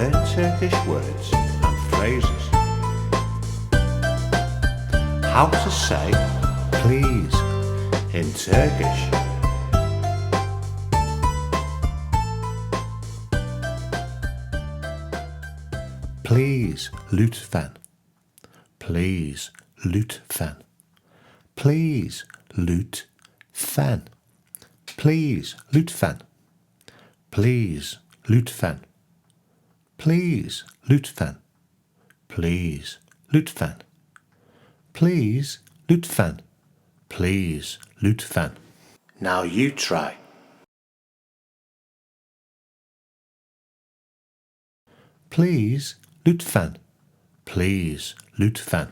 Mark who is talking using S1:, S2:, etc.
S1: learn Turkish words and phrases. How to say please in Turkish. Please, lütfen. Please, lütfen. Please, lütfen. Please, lütfen. Please, lütfen. Please, lütfen. Please, lütfen. Please, lütfen. Please, lütfen. Now you try. Please, lütfen. Please, lütfen.